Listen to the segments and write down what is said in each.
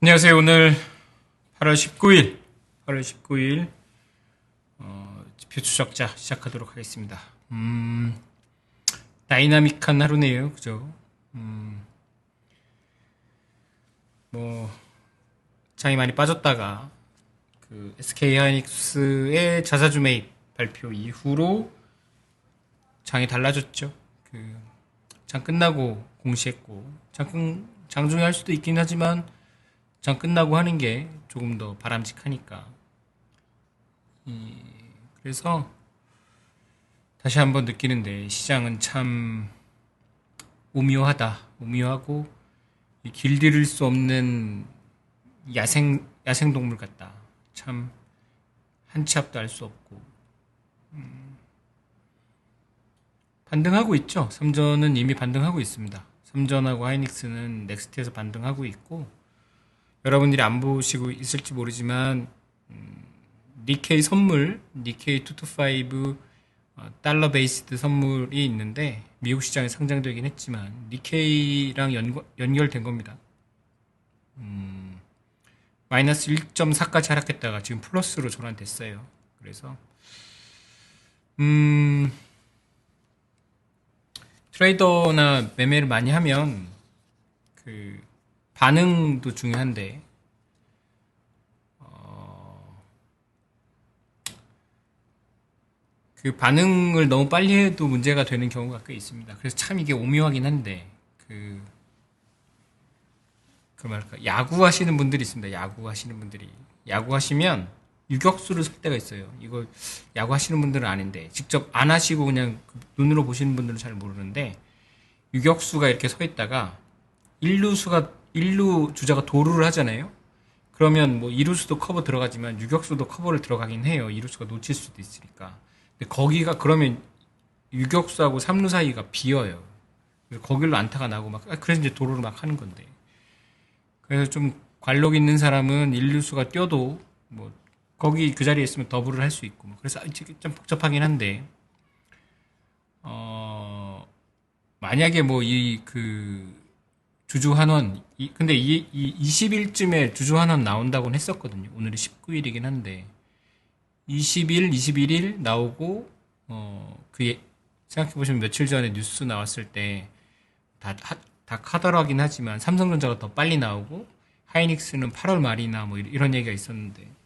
안녕하세요. 오늘 8월 19일 지표 추적자 시작하도록 하겠습니다. 다이나믹한 하루네요. 그죠? 뭐 장이 많이 빠졌다가 그 SK 하이닉스의 자사주 매입 발표 이후로 장이 달라졌죠. 그 장 끝나고 공시했고 장중에 할 수도 있긴 하지만 장 끝나고 하는 게 조금 더 바람직하니까. 그래서 다시 한번 느끼는데 시장은 참 오묘하고 길들일 수 없는 야생동물 같다. 참 한치 앞도 알 수 없고 반등하고 있죠. 삼전은 이미 반등하고 있습니다. 삼전하고 하이닉스는 넥스트에서 반등하고 있고, 여러분들이 안 보시고 있을지 모르지만 니케이 선물, 니케이 225 달러 베이스드 선물이 있는데 미국 시장에 상장되긴 했지만 니케이랑 연결된 겁니다. 마이너스 1.4까지 하락했다가 지금 플러스로 전환됐어요. 그래서 트레이더나 매매를 많이 하면 그 반응도 중요한데 그 반응을 너무 빨리 해도 문제가 되는 경우가 꽤 있습니다. 그래서 참 이게 오묘하긴 한데 그 말까 야구하시는 분들이 있습니다. 야구하시면 유격수를 설 때가 있어요. 이거 야구하시는 분들은 아는데 직접 안 하시고 그냥 눈으로 보시는 분들은 잘 모르는데, 유격수가 이렇게 서 있다가 1루 주자가 도루를 하잖아요. 그러면 뭐 2루수도 커버 들어가지만 유격수도 커버를 들어가긴 해요. 2루수가 놓칠 수도 있으니까. 근데 거기가 그러면 유격수하고 3루 사이가 비어요. 그래서 거길로 안타가 나고 그래서 이제 도루를 막 하는 건데. 그래서 좀 관록 있는 사람은 1루수가 뛰어도 뭐 거기 그 자리에 있으면 더블을 할 수 있고, 그래서 좀 복잡하긴 한데, 만약에 뭐 주주 환원, 근데 20일쯤에 주주 환원 나온다고는 했었거든요. 오늘이 19일이긴 한데, 20일, 21일 나오고, 생각해보시면 며칠 전에 뉴스 나왔을 때, 다 카더라긴 하지만, 삼성전자가 더 빨리 나오고, 하이닉스는 8월 말이나 뭐 이런 얘기가 있었는데,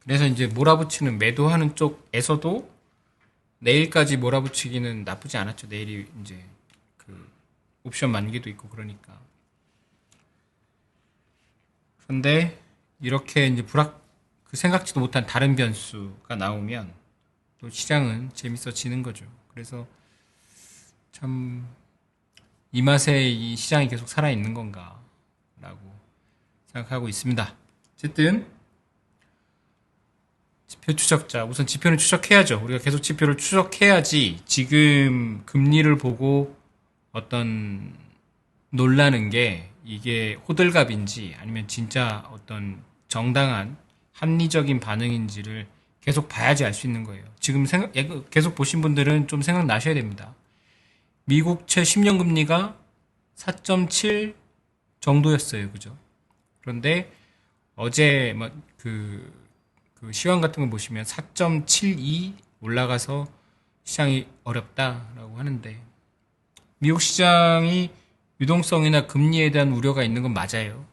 그래서 이제 몰아붙이는 매도하는 쪽에서도 내일까지 몰아붙이기는 나쁘지 않았죠. 내일이 이제 옵션 만기도 있고 그러니까. 그런데 이렇게 이제 생각지도 못한 다른 변수가 나오면 또 시장은 재밌어지는 거죠. 그래서 참 이 맛에 이 시장이 계속 살아있는 건가라고 생각하고 있습니다. 어쨌든 지표 추적자, 우선 지표는 추적해야죠. 우리가 계속 지표를 추적해야지 지금 금리를 보고 어떤 놀라는 게 이게 호들갑인지 아니면 진짜 어떤 정당한 합리적인 반응인지를 계속 봐야지 알 수 있는 거예요. 지금 계속 보신 분들은 좀 생각나셔야 됩니다. 미국채 10년 금리가 4.7 정도였어요. 그죠? 그런데 어제 그 시황 같은 거 보시면 4.72 올라가서 시장이 어렵다라고 하는데, 미국 시장이 유동성이나 금리에 대한 우려가 있는 건 맞아요.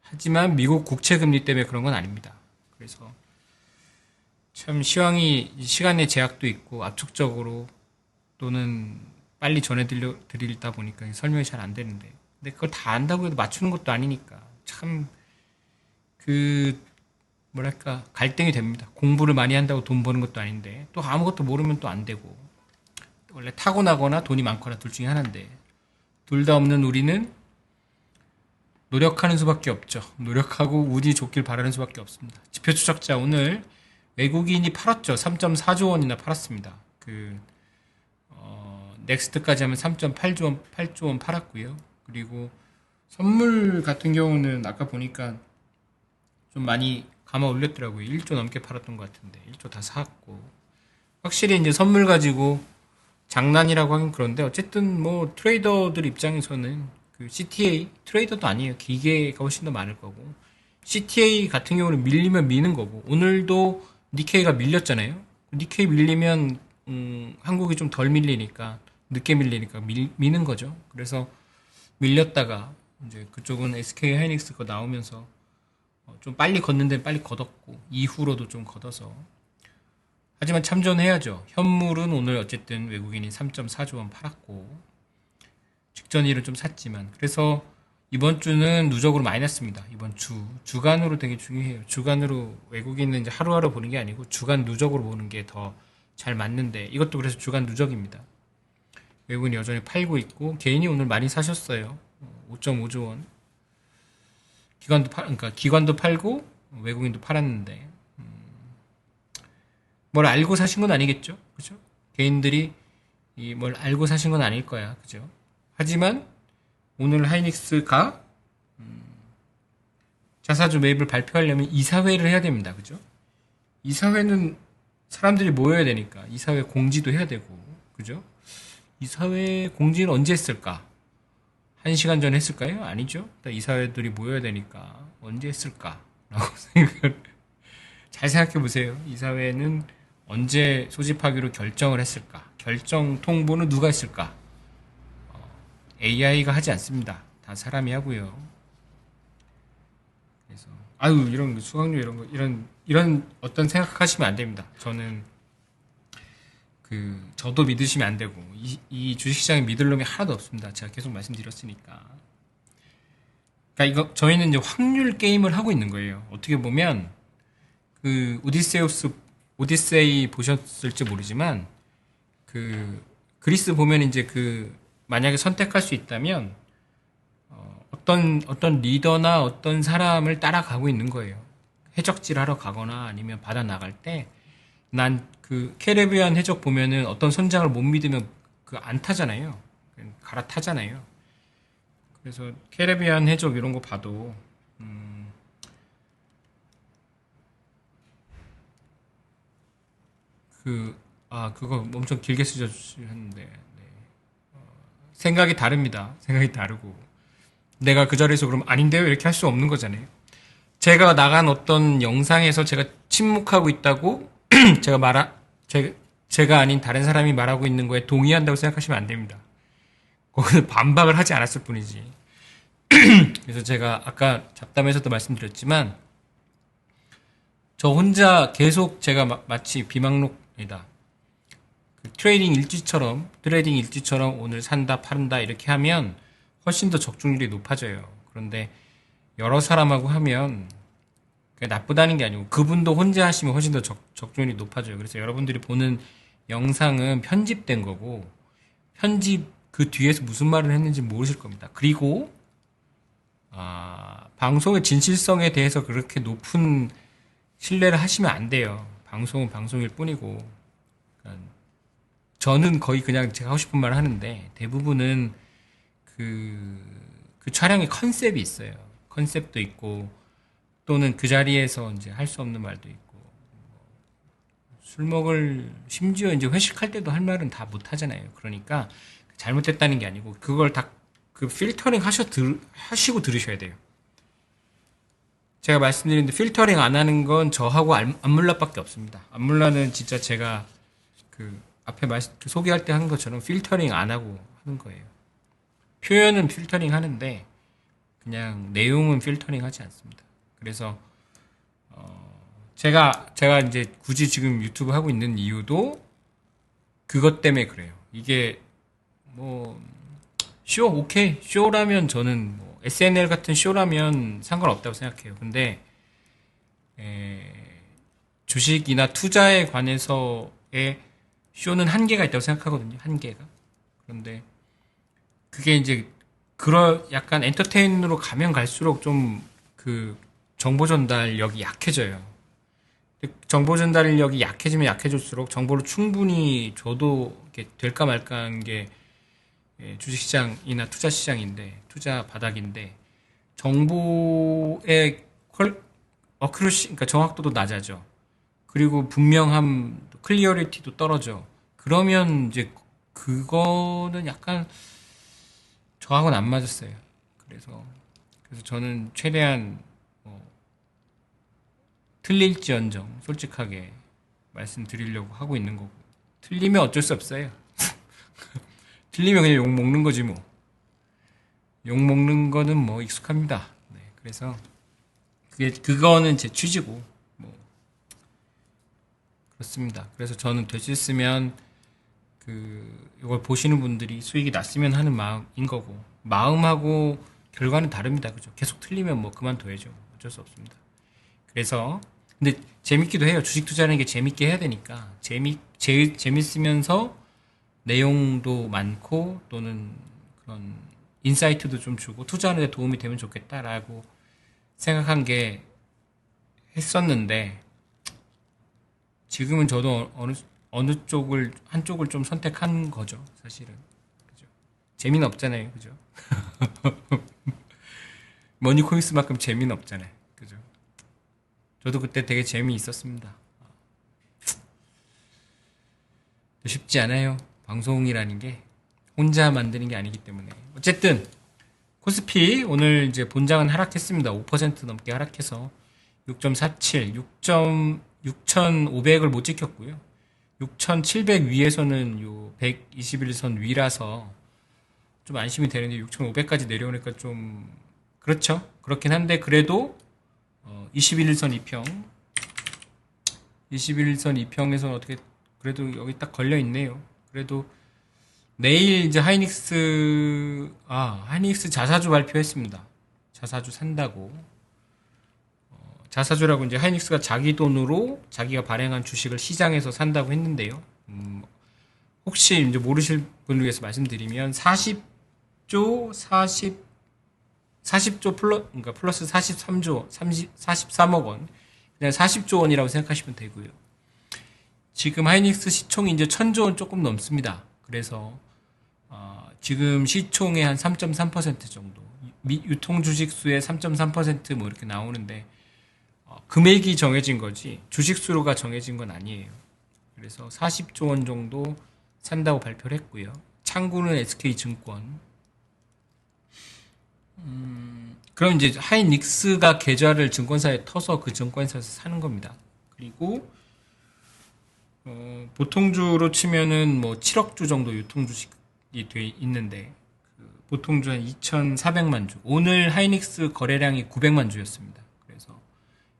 하지만 미국 국채 금리 때문에 그런 건 아닙니다. 그래서 참 시황이 시간의 제약도 있고 압축적으로 또는 빨리 전해드리다 보니까 설명이 잘 안 되는데, 근데 그걸 다 안다고 해도 맞추는 것도 아니니까 참 뭐랄까 갈등이 됩니다. 공부를 많이 한다고 돈 버는 것도 아닌데 또 아무것도 모르면 또 안 되고, 원래 타고나거나 돈이 많거나 둘 중에 하나인데 둘 다 없는 우리는 노력하는 수밖에 없죠. 노력하고 운이 좋길 바라는 수밖에 없습니다. 지표 추적자 오늘 외국인이 팔았죠. 3.4조 원이나 팔았습니다. 넥스트까지 하면 3.8조 원 팔았고요. 그리고 선물 같은 경우는 아까 보니까 좀 많이 감아 올렸더라고요. 1조 넘게 팔았던 것 같은데 1조 다 샀고, 확실히 이제 선물 가지고 장난이라고 하긴 그런데 어쨌든 뭐 트레이더들 입장에서는 그 CTA 트레이더도 아니에요. 기계가 훨씬 더 많을 거고. CTA 같은 경우는 밀리면 미는 거고. 오늘도 니케이가 밀렸잖아요. 니케이 밀리면 한국이 좀 덜 밀리니까 늦게 밀리니까 미는 거죠. 그래서 밀렸다가 이제 그쪽은 SK 하이닉스 거 나오면서 좀 빨리 걷는 데는 빨리 걷었고 이후로도 좀 걷어서 하지만 참전해야죠. 현물은 오늘 어쨌든 외국인이 3.4조 원 팔았고 직전일은 좀 샀지만 그래서 이번 주는 누적으로 마이너스입니다. 이번 주간으로 되게 중요해요. 주간으로 외국인은 이제 하루하루 보는 게 아니고 주간 누적으로 보는 게 더 잘 맞는데 이것도 그래서 주간 누적입니다. 외국인이 여전히 팔고 있고 개인이 오늘 많이 사셨어요. 5.5조 원. 그러니까 기관도 팔고 외국인도 팔았는데 뭘 알고 사신 건 아니겠죠, 그죠? 개인들이 뭘 알고 사신 건 아닐 거야, 그죠? 하지만 오늘 하이닉스가 자사주 매입을 발표하려면 이사회를 해야 됩니다, 그죠? 이사회는 사람들이 모여야 되니까 이사회 공지도 해야 되고, 그죠? 이사회 공지는 언제 했을까? 1시간 전에 했을까요? 아니죠. 이사회들이 모여야 되니까 언제 했을까? 라고 생각을 잘 생각해 보세요. 이사회는 언제 소집하기로 결정을 했을까? 결정 통보는 누가 했을까? AI가 하지 않습니다. 다 사람이 하고요. 그래서 이런 수강료 이런 거 이런 어떤 생각하시면 안 됩니다. 저는 저도 믿으시면 안 되고 이 주식시장에 믿을 놈이 하나도 없습니다. 제가 계속 말씀드렸으니까. 그러니까 저희는 이제 확률 게임을 하고 있는 거예요. 어떻게 보면 오디세이 보셨을지 모르지만 그리스 보면 이제 만약에 선택할 수 있다면 어떤 리더나 어떤 사람을 따라가고 있는 거예요. 해적질 하러 가거나 아니면 바다 나갈 때 난 캐리비안 해적 보면은 어떤 선장을 못 믿으면 안 타잖아요. 갈아타잖아요. 그래서 캐리비안 해적 이런 거 봐도 그거 엄청 길게 쓰셨는데 생각이 다릅니다. 생각이 다르고 내가 그 자리에서 그럼 아닌데요? 이렇게 할 수 없는 거잖아요. 제가 나간 어떤 영상에서 제가 침묵하고 있다고 제가 아닌 다른 사람이 말하고 있는 거에 동의한다고 생각하시면 안 됩니다. 거기는 반박을 하지 않았을 뿐이지. 그래서 제가 아까 잡담에서도 말씀드렸지만 저 혼자 계속 제가 마치 비망록이다. 트레이딩 일지처럼 오늘 산다 팔은다 이렇게 하면 훨씬 더 적중률이 높아져요. 그런데 여러 사람하고 하면 나쁘다는 게 아니고 그분도 혼자 하시면 훨씬 더 적중률이 높아져요. 그래서 여러분들이 보는 영상은 편집된 거고 편집 그 뒤에서 무슨 말을 했는지 모르실 겁니다. 그리고 방송의 진실성에 대해서 그렇게 높은 신뢰를 하시면 안 돼요. 방송은 방송일 뿐이고 저는 거의 그냥 제가 하고 싶은 말을 하는데 대부분은 그 촬영의 컨셉이 있어요. 컨셉도 있고 또는 그 자리에서 이제 할 수 없는 말도 있고 심지어 이제 회식할 때도 할 말은 다 못 하잖아요. 그러니까 잘못됐다는 게 아니고 그걸 다 필터링 하시고 들으셔야 돼요. 제가 말씀드렸는데 필터링 안 하는 건 저하고 안물라밖에 없습니다. 안물라는 진짜 제가 앞에 소개할 때 한 것처럼 필터링 안 하고 하는 거예요. 표현은 필터링 하는데 그냥 내용은 필터링 하지 않습니다. 그래서 제가 이제 굳이 지금 유튜브 하고 있는 이유도 그것 때문에 그래요. 이게 오케이. 쇼라면 저는 SNL 같은 쇼라면 상관없다고 생각해요. 근데 주식이나 투자에 관해서의 쇼는 한계가 있다고 생각하거든요. 한계가. 그런데 그게 이제 약간 엔터테인으로 가면 갈수록 좀 정보 전달력이 약해져요. 정보 전달력이 약해지면 약해질수록 정보를 충분히 줘도 될까 말까한 게 주식시장이나 투자시장인데 투자 바닥인데 정보의 어큐러시 그러니까 정확도도 낮아져. 그리고 분명함, 클리어리티도 떨어져. 그러면 이제 그거는 약간 저하고는 안 맞았어요. 그래서 저는 최대한 틀릴지언정 솔직하게 말씀드리려고 하고 있는 거고, 틀리면 어쩔 수 없어요. 틀리면 그냥 욕 먹는 거지 뭐. 욕 먹는 거는 뭐 익숙합니다. 네, 그래서 그거는 제 취지고 뭐 그렇습니다. 그래서 저는 될 수 있으면 이걸 보시는 분들이 수익이 났으면 하는 마음인 거고, 마음하고 결과는 다릅니다. 그죠? 계속 틀리면 뭐 그만둬야죠. 어쩔 수 없습니다. 그래서 근데 재밌기도 해요. 주식 투자하는 게 재밌게 해야 되니까 재밌으면서 내용도 많고 또는 그런 인사이트도 좀 주고 투자하는 데 도움이 되면 좋겠다라고 생각한 게 했었는데, 지금은 저도 한쪽을 좀 선택한 거죠, 사실은. 그죠? 재미는 없잖아요, 그죠? 머니코익스만큼 재미는 없잖아요, 그죠? 저도 그때 되게 재미있었습니다. 쉽지 않아요. 방송이라는 게 혼자 만드는 게 아니기 때문에. 어쨌든 코스피 오늘 이제 본장은 하락했습니다. 5% 넘게 하락해서 6.47, 6,500을 못 지켰고요. 6,700 위에서는 요 121선 위라서 좀 안심이 되는데 6,500까지 내려오니까 좀 그렇죠. 그렇긴 한데 그래도 21일선 2평에서는 어떻게 그래도 여기 딱 걸려 있네요. 그래도 내일 이제 하이닉스 자사주 발표했습니다. 자사주 산다고. 자사주라고 이제 하이닉스가 자기 돈으로 자기가 발행한 주식을 시장에서 산다고 했는데요. 혹시 이제 모르실 분을 위해서 말씀드리면 40조 그러니까 플러스 43조 43억 원, 그냥 40조 원이라고 생각하시면 되고요. 지금 하이닉스 시총이 이제 1000조 원 조금 넘습니다. 그래서 지금 시총의 한 3.3% 정도, 유통 주식 수의 3.3% 이렇게 나오는데 금액이 정해진 거지 주식 수로가 정해진 건 아니에요. 그래서 40조 원 정도 산다고 발표를 했고요. 창구는 SK증권. 그럼 이제 하이닉스가 계좌를 증권사에 터서 그 증권사에서 사는 겁니다. 그리고 보통주로 치면은 뭐 7억 주 정도 유통 주식이 돼 있는데 보통주 한 2,400만 주. 오늘 하이닉스 거래량이 900만 주였습니다. 그래서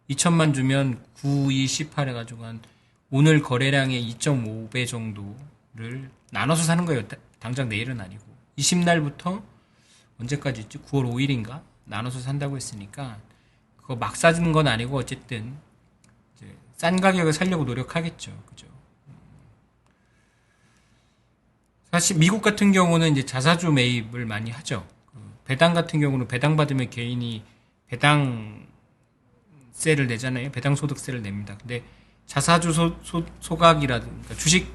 2천만 주면 9, 2, 18 해가지고 한 오늘 거래량의 2.5배 정도를 나눠서 사는 거예요. 당장 내일은 아니고 20날부터 언제까지 있지? 9월 5일인가? 나눠서 산다고 했으니까 그거 막 사는 건 아니고 어쨌든 이제 싼 가격에 살려고 노력하겠죠. 그죠? 사실 미국 같은 경우는 이제 자사주 매입을 많이 하죠. 배당 같은 경우는 배당 받으면 개인이 배당세를 내잖아요. 배당소득세를 냅니다. 근데 자사주 소각이라든가 주식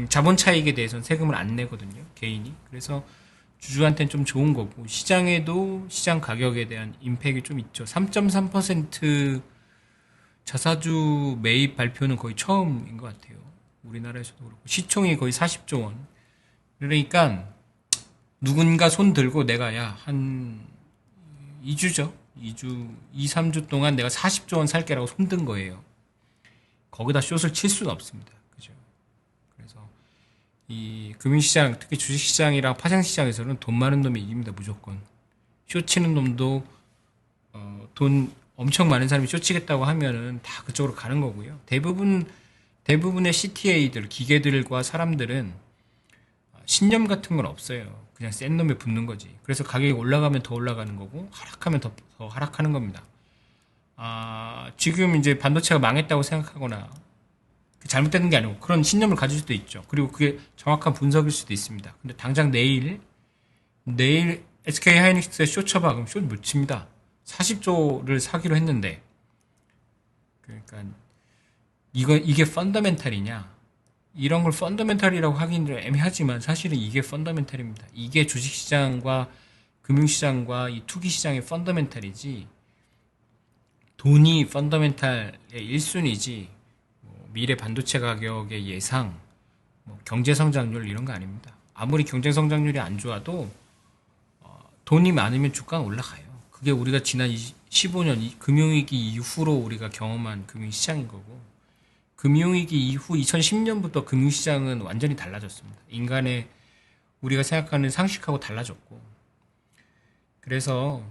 자본 차익에 대해서는 세금을 안 내거든요. 개인이. 그래서 주주한테는 좀 좋은 거고 시장에도 시장 가격에 대한 임팩이 좀 있죠. 3.3% 자사주 매입 발표는 거의 처음인 것 같아요. 우리나라에서도 그렇고 시총이 거의 40조 원. 그러니까 누군가 손 들고 내가 한 2주죠. 3주 동안 내가 40조 원 살게라고 손든 거예요. 거기다 숏을 칠 수는 없습니다. 그죠? 그래서 이 금융시장, 특히 주식시장이랑 파생시장에서는 돈 많은 놈이 이깁니다. 무조건. 숏 치는 놈도 돈 엄청 많은 사람이 숏 치겠다고 하면은 다 그쪽으로 가는 거고요. 대부분의 CTA들, 기계들과 사람들은 신념 같은 건 없어요. 그냥 센 놈에 붙는 거지. 그래서 가격이 올라가면 더 올라가는 거고 하락하면 더 하락하는 겁니다. 지금 이제 반도체가 망했다고 생각하거나 잘못되는 게 아니고 그런 신념을 가질 수도 있죠. 그리고 그게 정확한 분석일 수도 있습니다. 근데 당장 내일 SK 하이닉스에 숏 쳐봐. 그럼 숏 못 칩니다. 40조를 사기로 했는데, 그러니까 이게 펀더멘탈이냐? 이런 걸 펀더멘탈이라고 하기는 애매하지만 사실은 이게 펀더멘탈입니다. 이게 주식시장과 금융시장과 이 투기시장의 펀더멘탈이지, 돈이 펀더멘탈의 1순위지 미래 반도체 가격의 예상, 경제 성장률 이런 거 아닙니다. 아무리 경제 성장률이 안 좋아도 돈이 많으면 주가는 올라가요. 그게 우리가 지난 15년 금융위기 이후로 우리가 경험한 금융시장인 거고, 금융위기 이후 2010년부터 금융시장은 완전히 달라졌습니다. 인간의 우리가 생각하는 상식하고 달라졌고, 그래서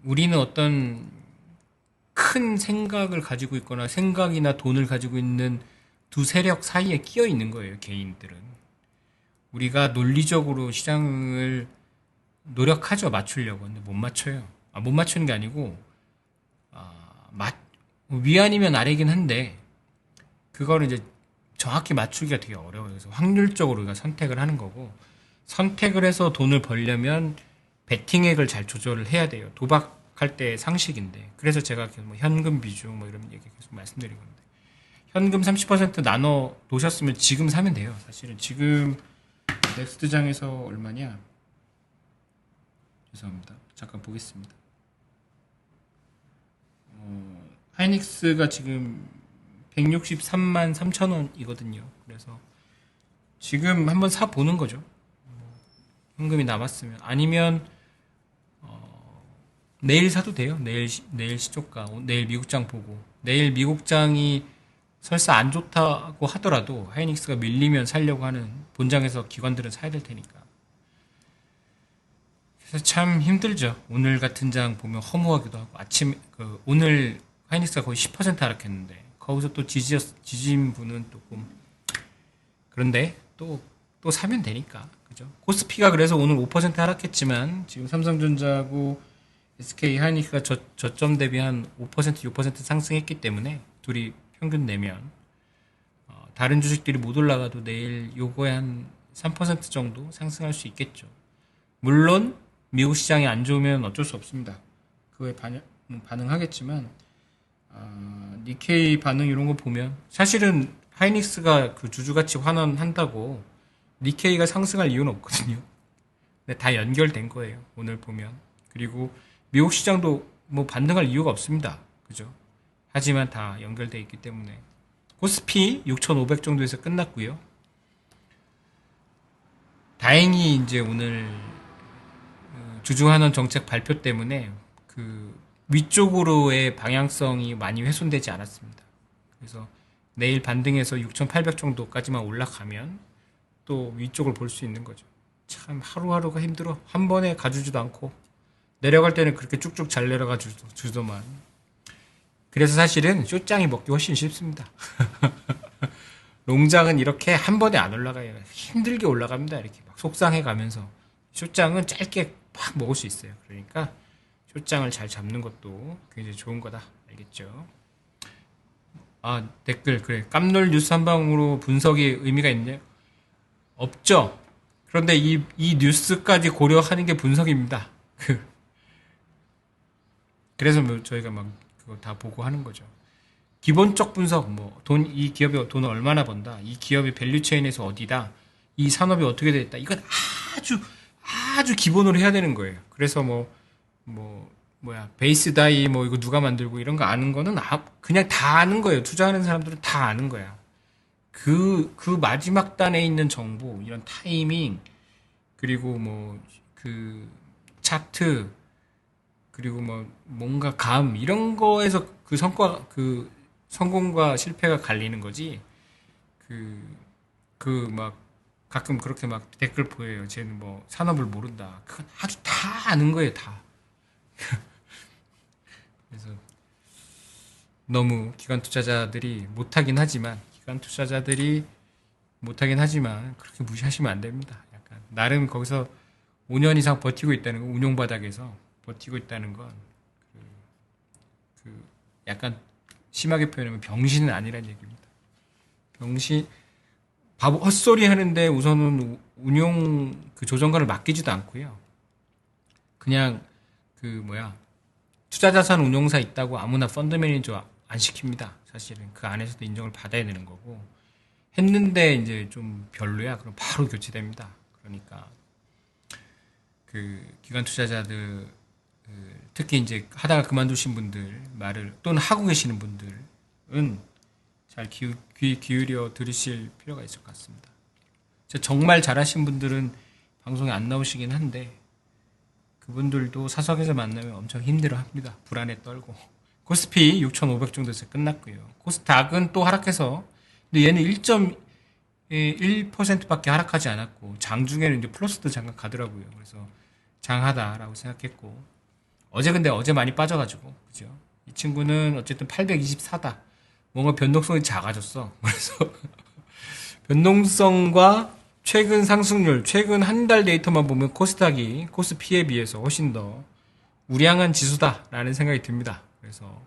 우리는 어떤 큰 생각을 가지고 있거나 생각이나 돈을 가지고 있는 두 세력 사이에 끼어 있는 거예요, 개인들은. 우리가 논리적으로 시장을 노력하죠, 맞추려고. 근데 못 맞춰요. 못 맞추는 게 아니고, 위 아니면 아래긴 한데, 그거를 이제 정확히 맞추기가 되게 어려워요. 그래서 확률적으로 우리가 선택을 하는 거고, 선택을 해서 돈을 벌려면 베팅액을 잘 조절을 해야 돼요. 도박할 때 상식인데. 그래서 제가 뭐 현금 비중 뭐 이런 얘기 계속 말씀드리고 있는데, 현금 30% 나눠 놓으셨으면 지금 사면 돼요. 사실은 지금 넥스트장에서 얼마냐? 죄송합니다. 잠깐 보겠습니다. 하이닉스가 지금 163만 3천 원이거든요. 그래서 지금 한번 사 보는 거죠. 현금이 남았으면. 아니면 내일 사도 돼요. 내일 시초가, 내일 미국장 보고. 내일 미국장이 설사 안 좋다고 하더라도 하이닉스가 밀리면 살려고 하는, 본장에서 기관들은 사야 될 테니까. 그래서 참 힘들죠. 오늘 같은 장 보면 허무하기도 하고, 오늘 하이닉스가 거의 10% 하락했는데, 거기서 또 지진 분은 조금, 그런데 또 사면 되니까. 그죠? 코스피가 그래서 오늘 5% 하락했지만, 지금 삼성전자하고 SK 하이닉스가 저점 대비 한 5%, 6% 상승했기 때문에, 둘이 평균 내면, 다른 주식들이 못 올라가도 내일 요거에 한 3% 정도 상승할 수 있겠죠. 물론, 미국 시장이 안 좋으면 어쩔 수 없습니다. 그거에 반응하겠지만, 니케이 반응 이런 거 보면, 사실은 하이닉스가 그 주주가치 환원한다고 니케이가 상승할 이유는 없거든요. 근데 다 연결된 거예요. 오늘 보면. 그리고 미국 시장도 뭐 반등할 이유가 없습니다. 그죠? 하지만 다 연결돼 있기 때문에. 코스피 6,500 정도에서 끝났고요. 다행히 이제 오늘 주주환원 정책 발표 때문에 그 위쪽으로의 방향성이 많이 훼손되지 않았습니다. 그래서 내일 반등해서 6,800 정도까지만 올라가면 또 위쪽을 볼 수 있는 거죠. 참 하루하루가 힘들어. 한 번에 가주지도 않고 내려갈 때는 그렇게 쭉쭉 잘 내려가 주더만. 그래서 사실은 숏장이 먹기 훨씬 쉽습니다. 롱장은 이렇게 한 번에 안 올라가요. 힘들게 올라갑니다. 이렇게 막 속상해 가면서. 숏장은 짧게 팍 먹을 수 있어요. 그러니까 숏장을 잘 잡는 것도 굉장히 좋은 거다. 알겠죠? 댓글. 그래. 깜놀 뉴스 한 방으로 분석이 의미가 있네요. 없죠? 그런데 이 뉴스까지 고려하는 게 분석입니다. 그래서 뭐 저희가 막 그거 다 보고 하는 거죠. 기본적 분석, 이 기업이 돈을 얼마나 번다, 이 기업의 밸류체인에서 어디다, 이 산업이 어떻게 됐다, 이건 아주 기본으로 해야 되는 거예요. 그래서 베이스 다이, 이거 누가 만들고 이런 거 아는 거는 그냥 다 아는 거예요. 투자하는 사람들은 다 아는 거야. 그 마지막 단에 있는 정보, 이런 타이밍, 그리고 차트, 그리고 뭔가 이런 거에서 성공과 실패가 갈리는 거지. 가끔 그렇게 댓글 보여요. 쟤는 산업을 모른다. 그건 아주 다 아는 거예요, 다. 그래서 너무 기관 투자자들이 못하긴 하지만 그렇게 무시하시면 안 됩니다. 약간 나름 거기서 5년 이상 버티고 있다는 거, 운용 바닥에서 버티고 있다는 건 약간 심하게 표현하면 병신은 아니란 얘기입니다. 바보 헛소리 하는데 우선은 운용 조정관을 맡기지도 않고요. 그냥 투자자산 운용사 있다고 아무나 펀드 매니저 안 시킵니다. 사실은 그 안에서도 인정을 받아야 되는 거고, 했는데 이제 좀 별로야, 그럼 바로 교체됩니다. 그러니까 기관 투자자들, 특히 이제 하다가 그만두신 분들 말을, 또는 하고 계시는 분들은 잘 귀 기울여 들으실 필요가 있을 것 같습니다. 정말 잘하신 분들은 방송에 안 나오시긴 한데, 그분들도 사석에서 만나면 엄청 힘들어 합니다. 불안에 떨고. 코스피 6,500 정도에서 끝났고요. 코스닥은 또 하락해서, 근데 얘는 1.1%밖에 하락하지 않았고, 장중에는 이제 플러스도 잠깐 가더라고요. 그래서 장하다라고 생각했고, 근데 어제 많이 빠져가지고, 그죠? 이 친구는 어쨌든 824다. 뭔가 변동성이 작아졌어. 그래서, 변동성과 최근 상승률, 최근 한 달 데이터만 보면 코스닥이 코스피에 비해서 훨씬 더 우량한 지수다라는 생각이 듭니다. 그래서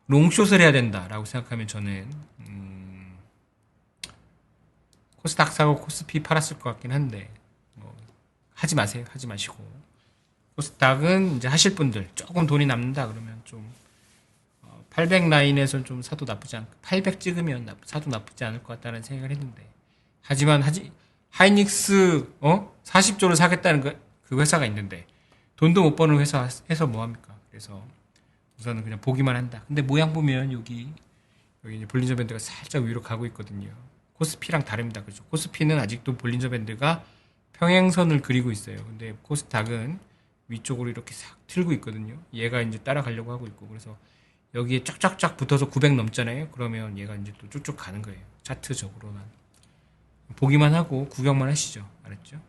롱숏을 해야 된다라고 생각하면 저는 코스닥 사고 코스피 팔았을 것 같긴 한데 하지 마세요. 하지 마시고 코스닥은 이제 하실 분들 조금 돈이 남는다 그러면 좀 800 라인에서 좀 사도 나쁘지 않고 800 찍으면 사도 나쁘지 않을 것 같다는 생각을 했는데 하지만 하이닉스 40조를 사겠다는 그 회사가 있는데 돈도 못 버는 회사 해서 뭐 합니까? 그래서 우선은 그냥 보기만 한다. 근데 모양 보면 여기 이제 볼린저 밴드가 살짝 위로 가고 있거든요. 코스피랑 다릅니다. 그죠? 코스피는 아직도 볼린저 밴드가 평행선을 그리고 있어요. 근데 코스닥은 위쪽으로 이렇게 싹 틀고 있거든요. 얘가 이제 따라가려고 하고 있고 그래서 여기에 쫙쫙쫙 붙어서 900 넘잖아요. 그러면 얘가 이제 또 쭉쭉 가는 거예요. 차트적으로만. 보기만 하고 구경만 하시죠. 알았죠?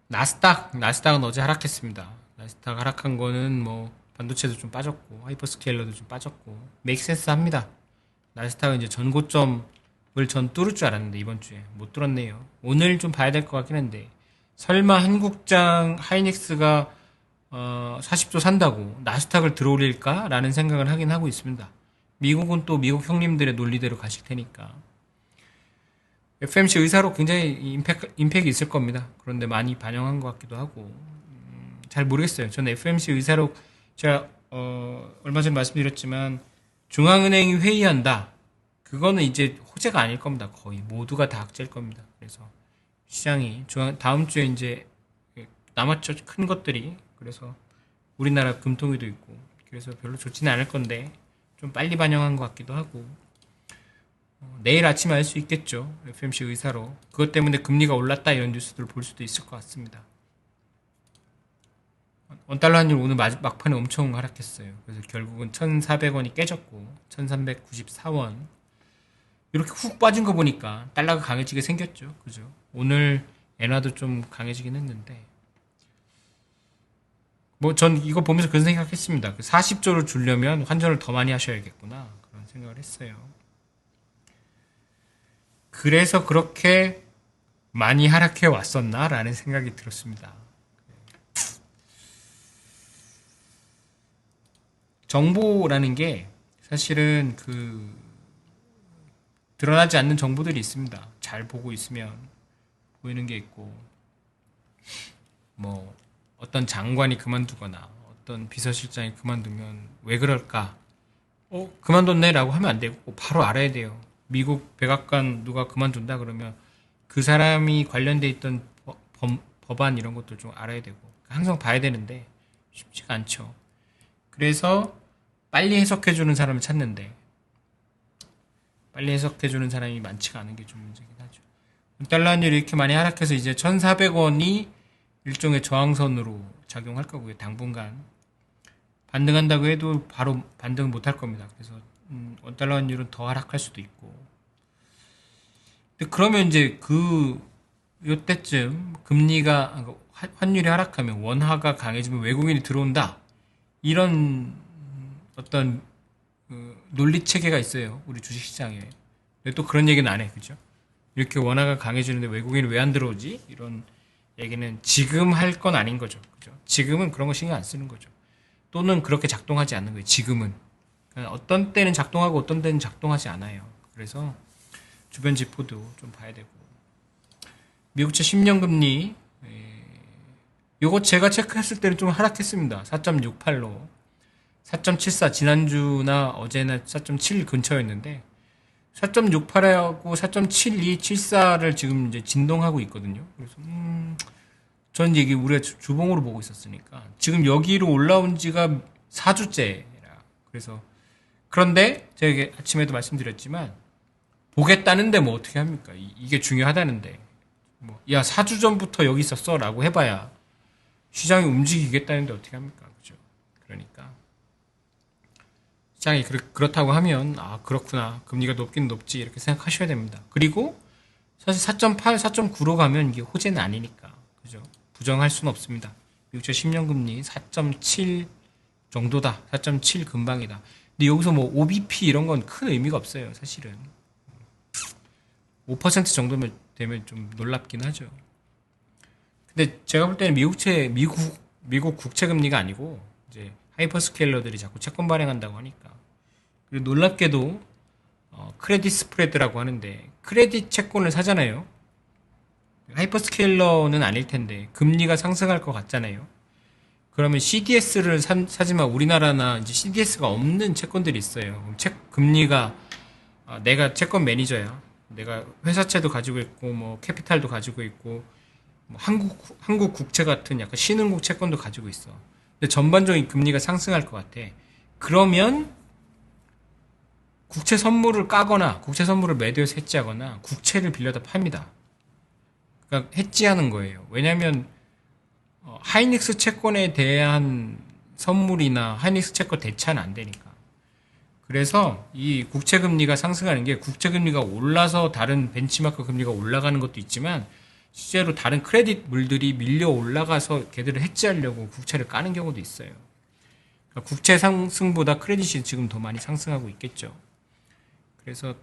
나스닥은 어제 하락했습니다. 나스닥 하락한 거는 뭐 반도체도 좀 빠졌고 하이퍼스케일러도 좀 빠졌고 메이크센스 합니다. 나스닥은 이제 전고점을 전 뚫을 줄 알았는데 이번 주에 못 뚫었네요. 오늘 좀 봐야 될 것 같긴 한데 설마 한국장 하이닉스가 40조 산다고 나스닥을 들어올릴까? 라는 생각을 하긴 하고 있습니다. 미국은 또 미국 형님들의 논리대로 가실 테니까 FMC 의사로 굉장히 임팩이 있을 겁니다. 그런데 많이 반영한 것 같기도 하고 잘 모르겠어요. 저는 FMC 의사로 제가 얼마 전에 말씀드렸지만 중앙은행이 회의한다. 그거는 이제 호재가 아닐 겁니다. 거의 모두가 다 악재일 겁니다. 그래서 시장이 다음 주에 이제 남았죠. 큰 것들이. 그래서 우리나라 금통위도 있고 그래서 별로 좋지는 않을 건데 좀 빨리 반영한 것 같기도 하고 내일 아침에 알 수 있겠죠. FMC 의사로. 그것 때문에 금리가 올랐다 이런 뉴스들을 볼 수도 있을 것 같습니다. 원달러 환율 오늘 막판에 엄청 하락했어요. 그래서 결국은 1,400원이 깨졌고 1,394원 이렇게 훅 빠진 거 보니까 달러가 강해지게 생겼죠. 그죠? 오늘 엔화도 좀 강해지긴 했는데 뭐 전 이거 보면서 그런 생각했습니다. 40조를 주려면 환전을 더 많이 하셔야겠구나 그런 생각을 했어요. 그래서 그렇게 많이 하락해 왔었나라는 생각이 들었습니다. 정보라는 게 사실은 드러나지 않는 정보들이 있습니다. 잘 보고 있으면 보이는 게 있고 뭐 어떤 장관이 그만두거나 어떤 비서실장이 그만두면 왜 그럴까? 그만뒀네라고 하면 안 되고 바로 알아야 돼요. 미국 백악관 누가 그만둔다 그러면 그 사람이 관련돼 있던 법안 이런 것도 좀 알아야 되고 항상 봐야 되는데 쉽지가 않죠. 그래서 빨리 해석해주는 사람을 찾는데 빨리 해석해주는 사람이 많지가 않은 게 좀 문제긴 하죠. 달러 환율이 이렇게 많이 하락해서 이제 1,400원이 일종의 저항선으로 작용할 거고요. 당분간 반등한다고 해도 바로 반등을 못할 겁니다. 그래서 원달러 환율은 더 하락할 수도 있고. 근데 그러면 이제 요때쯤 금리가 환율이 하락하면 원화가 강해지면 외국인이 들어온다. 이런 어떤 논리 체계가 있어요. 우리 주식시장에. 근데 또 그런 얘기는 안 해. 그죠? 이렇게 원화가 강해지는데 외국인이 왜 안 들어오지? 이런 얘기는 지금 할 건 아닌 거죠. 그죠? 지금은 그런 거 신경 안 쓰는 거죠. 또는 그렇게 작동하지 않는 거예요. 지금은. 그러니까 어떤 때는 작동하고 어떤 때는 작동하지 않아요. 그래서 주변 지표도 좀 봐야 되고. 미국채 10년 금리 요거 제가 체크했을 때는 좀 하락했습니다. 4.68로 4.74 지난주나 어제나 4.7 근처였는데 4.68하고 4.72, 74를 지금 이제 진동하고 있거든요. 그래서 전 이게 우리가 주봉으로 보고 있었으니까 지금 여기로 올라온 지가 4주째라. 그래서 그런데 제가 아침에도 말씀드렸지만 보겠다는데 뭐 어떻게 합니까? 이게 중요하다는데 뭐, 야, 4주 전부터 여기 있었어 라고 해봐야 시장이 움직이겠다는데 어떻게 합니까? 그죠? 그러니까 시장이 그렇다고 하면 아 그렇구나 금리가 높긴 높지 이렇게 생각하셔야 됩니다. 그리고 사실 4.8, 4.9로 가면 이게 호재는 아니니까 그죠? 부정할 수는 없습니다. 미국채 10년 금리 4.7 정도다. 4.7 근방이다. 근데 여기서 뭐 OBP 이런 건 큰 의미가 없어요. 사실은 5% 정도면 되면 좀 놀랍긴 하죠. 근데 제가 볼 때는 미국 국채 금리가 아니고 이제 하이퍼스케일러들이 자꾸 채권 발행한다고 하니까 그리고 놀랍게도 크레딧 스프레드라고 하는데 크레딧 채권을 사잖아요. 하이퍼스케일러는 아닐 텐데 금리가 상승할 것 같잖아요. 그러면 CDS를 사지만 우리나라나 이제 CDS가 없는 채권들이 있어요. 그럼 금리가 내가 채권 매니저야. 내가 회사채도 가지고 있고 뭐 캐피탈도 가지고 있고 뭐 한국 국채 같은 약간 신흥국 채권도 가지고 있어. 근데 전반적인 금리가 상승할 것 같아. 그러면 국채 선물을 까거나 국채 선물을 매도해서 해지하거나 국채를 빌려다 팝니다. 그러니까 해지하는 거예요. 왜냐하면 하이닉스 채권에 대한 선물이나 하이닉스 채권 대차는 안 되니까. 그래서 이 국채 금리가 상승하는 게 국채 금리가 올라서 다른 벤치마크 금리가 올라가는 것도 있지만 실제로 다른 크레딧 물들이 밀려 올라가서 걔들을 해지하려고 국채를 까는 경우도 있어요. 그러니까 국채 상승보다 크레딧이 지금 더 많이 상승하고 있겠죠. 그래서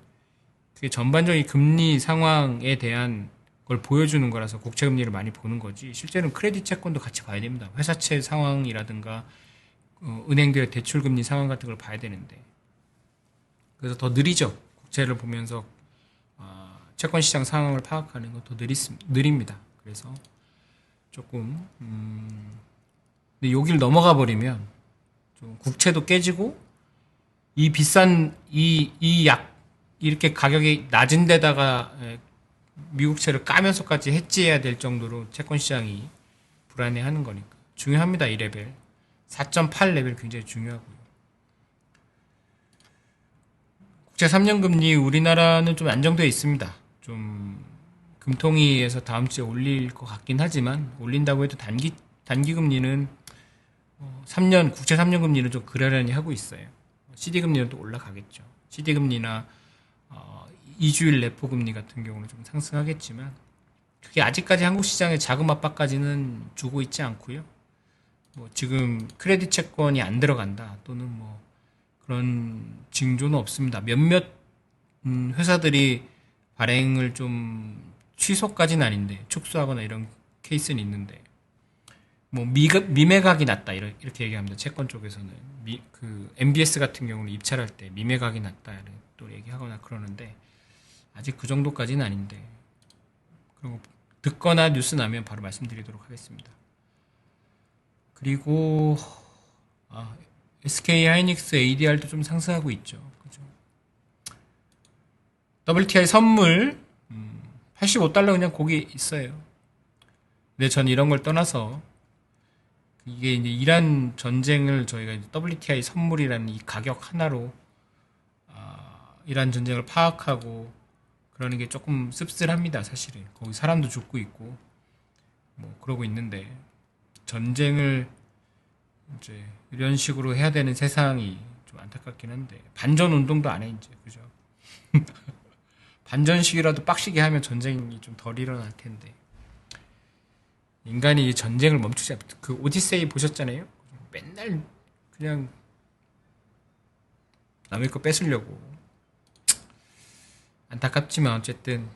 그게 전반적인 금리 상황에 대한 걸 보여주는 거라서 국채 금리를 많이 보는 거지 실제로는 크레딧 채권도 같이 봐야 됩니다. 회사채 상황이라든가 은행들의 대출 금리 상황 같은 걸 봐야 되는데 그래서 더 느리죠. 국채를 보면서 채권 시장 상황을 파악하는 건 더 느립니다. 그래서 조금 근데 여기를 넘어가 버리면 좀 국채도 깨지고 이 비싼 이렇게 가격이 낮은 데다가 미국채를 까면서까지 해지해야 될 정도로 채권 시장이 불안해하는 거니까 중요합니다. 이 레벨 4.8 레벨 굉장히 중요하고요. 국채 3년 금리 우리나라는 좀 안정되어 있습니다. 좀 금통위에서 다음 주에 올릴 것 같긴 하지만 올린다고 해도 단기 금리는 3년 국채 3년 금리는 좀 그러려니 하고 있어요. CD 금리는 또 올라가겠죠. CD 금리나 2주일 레포 금리 같은 경우는 좀 상승하겠지만 그게 아직까지 한국 시장의 자금 압박까지는 주고 있지 않고요. 뭐 지금 크레딧 채권이 안 들어간다 또는 뭐 그런 징조는 없습니다. 몇몇 회사들이 발행을 좀 취소까지는 아닌데 축소하거나 이런 케이스는 있는데 뭐 미매각이 낮다 이렇게 얘기합니다. 채권 쪽에서는 그 MBS 같은 경우는 입찰할 때 미매각이 낮다 이렇게 또 얘기하거나 그러는데 아직 그 정도까지는 아닌데 그리고 듣거나 뉴스 나면 바로 말씀드리도록 하겠습니다. 그리고 SK 하이닉스 ADR도 좀 상승하고 있죠. 그죠? WTI 선물 85달러 그냥 거기 있어요. 근데 전 이런 걸 떠나서 이게 이제 이란 전쟁을 저희가 이제 WTI 선물이라는 이 가격 하나로 이란 전쟁을 파악하고 그러는 게 조금 씁쓸합니다. 사실은 거기 사람도 죽고 있고 뭐 그러고 있는데 전쟁을 이제 이런 식으로 해야 되는 세상이 좀 안타깝긴 한데 반전 운동도 안 해 이제 그죠? 반전식이라도 빡시게 하면 전쟁이 좀 덜 일어날 텐데 인간이 전쟁을 멈추지 않. 그 오디세이 보셨잖아요? 맨날 그냥 남의 거 뺏으려고. 안타깝지만 어쨌든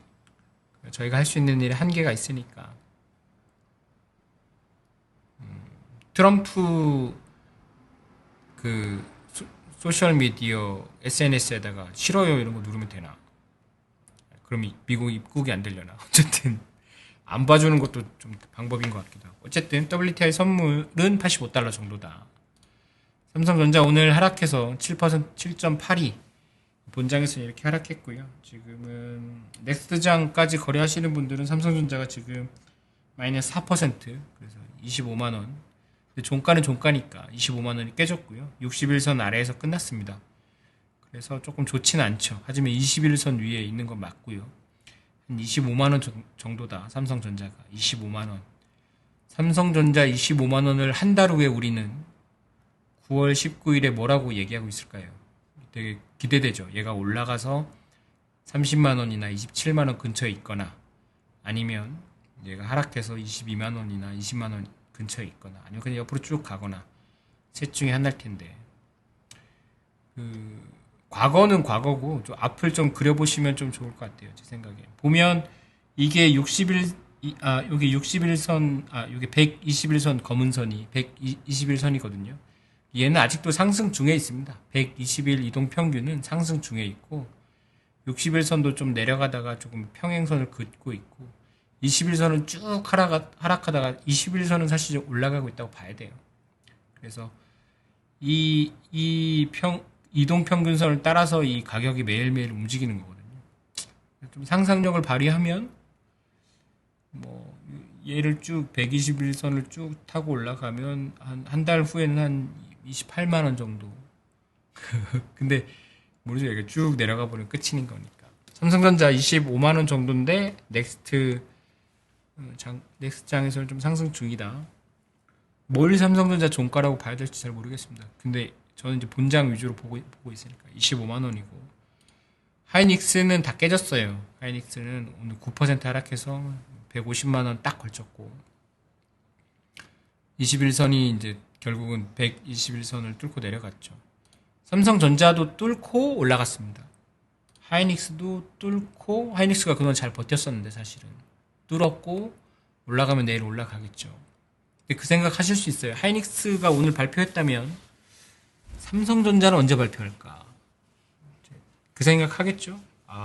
저희가 할 수 있는 일에 한계가 있으니까. 트럼프 그 소셜 미디어 SNS에다가 싫어요 이런 거 누르면 되나? 그럼 미국 입국이 안 되려나? 어쨌든 안 봐주는 것도 좀 방법인 것 같기도 하고. 어쨌든 WTI 선물은 85달러 정도다. 삼성전자 오늘 하락해서 7%, 7.82 본장에서 이렇게 하락했고요. 지금은 넥스트장까지 거래하시는 분들은 삼성전자가 지금 마이너스 4% 그래서 25만 원. 근데 종가는 종가니까 25만 원이 깨졌고요. 61선 아래에서 끝났습니다. 그래서 조금 좋지는 않죠. 하지만 21선 위에 있는 건 맞고요. 한 25만 원 정도다. 삼성전자가 25만 원. 삼성전자 25만 원을 한 달 후에 우리는 9월 19일에 뭐라고 얘기하고 있을까요? 되게 기대되죠. 얘가 올라가서 30만 원이나 27만 원 근처에 있거나 아니면 얘가 하락해서 22만 원이나 20만 원 근처에 있거나 아니면 그냥 옆으로 쭉 가거나 셋 중에 하나일 텐데 과거는 과거고 좀 앞을 좀 그려보시면 좀 좋을 것 같아요. 제 생각에 보면 이게 60일 여기 61선 여기 121선 검은 선이 121선이거든요. 얘는 아직도 상승 중에 있습니다. 120일 이동 평균은 상승 중에 있고 60일선도 좀 내려가다가 조금 평행선을 긋고 있고 21선은 쭉 하락하다가 21선은 사실 좀 올라가고 있다고 봐야 돼요. 그래서 이동 평균선을 따라서 이 가격이 매일매일 움직이는 거거든요. 좀 상상력을 발휘하면 뭐 얘를 쭉 121선을 쭉 타고 올라가면 한 달 후에는 한 28만 원 정도. 근데 모르죠. 이게 쭉 내려가 보면 끝인 거니까. 삼성전자 25만 원 정도인데 넥스트 장에서는 좀 상승 중이다. 뭘 삼성전자 종가라고 봐야 될지 잘 모르겠습니다. 근데 저는 이제 본장 위주로 보고 있으니까 25만 원이고 하이닉스는 다 깨졌어요. 하이닉스는 오늘 9% 하락해서 150만 원 딱 걸쳤고 21선이 이제 결국은 121선을 뚫고 내려갔죠. 삼성전자도 뚫고 올라갔습니다. 하이닉스도 뚫고 하이닉스가 그동안 잘 버텼었는데 사실은 뚫었고 올라가면 내일 올라가겠죠. 근데 그 생각 하실 수 있어요. 하이닉스가 오늘 발표했다면 삼성전자는 언제 발표할까? 그 생각 하겠죠.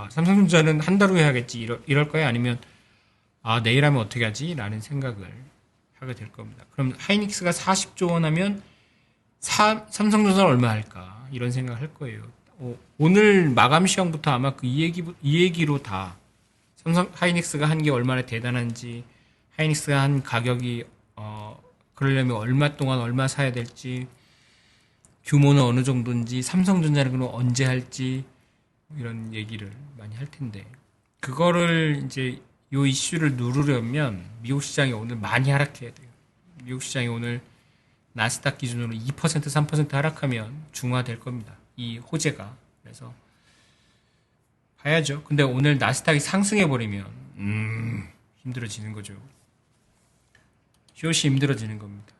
삼성전자는 한 달 후에 하겠지 이럴 거야? 아니면 내일 하면 어떻게 하지? 라는 생각을 하게 될 겁니다. 그럼 하이닉스가 40조 원 하면 삼성전자는 얼마 할까? 이런 생각을 할 거예요. 오늘 마감 시황부터 아마 이 얘기로 다 하이닉스가 한 게 얼마나 대단한지 하이닉스가 한 가격이 그러려면 얼마 동안 얼마 사야 될지 규모는 어느 정도인지 삼성전자는 그럼 언제 할지 이런 얘기를 많이 할 텐데 그거를 이제 요 이슈를 누르려면 미국 시장이 오늘 많이 하락해야 돼요. 미국 시장이 오늘 나스닥 기준으로 2% 3% 하락하면 중화될 겁니다. 이 호재가. 그래서 봐야죠. 근데 오늘 나스닥이 상승해버리면 힘들어지는 거죠. 숏이 힘들어지는 겁니다.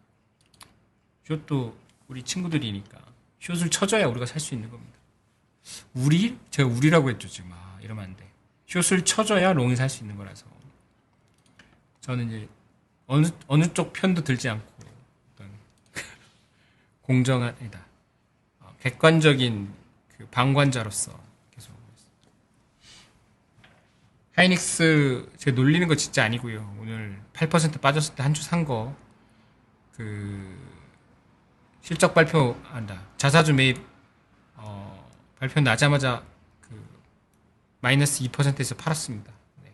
숏도 우리 친구들이니까 숏을 쳐줘야 우리가 살 수 있는 겁니다. 제가 우리라고 했죠 지금. 이러면 안 돼. 숏을 쳐줘야 롱이 살 수 있는 거라서 저는 이제 어느 쪽 편도 들지 않고 어떤 공정한이다 객관적인 그 방관자로서 계속 하이닉스 제가 놀리는 거 진짜 아니고요. 오늘 8% 빠졌을 때 한 주 산 거 실적 발표한다. 자사주 매입 발표 나자마자 마이너스 2%에서 팔았습니다. 네.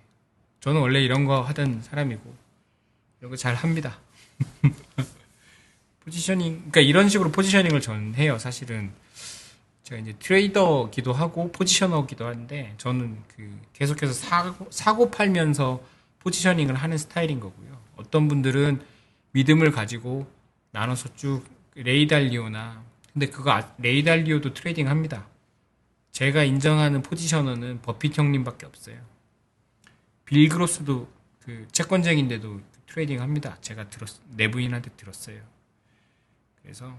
저는 원래 이런 거 하던 사람이고 이런 거 잘 합니다. 그러니까 이런 식으로 포지셔닝을 저는 해요. 사실은 제가 이제 트레이더기도 하고 포지셔너기도 한데 저는 계속해서 사고 팔면서 포지셔닝을 하는 스타일인 거고요. 어떤 분들은 믿음을 가지고 나눠서 쭉 레이달리오나 근데 레이달리오도 트레이딩 합니다. 제가 인정하는 포지셔너는 버핏 형님밖에 없어요. 빌 그로스도 채권쟁인데도 트레이딩 합니다. 제가 내부인한테 들었어요. 그래서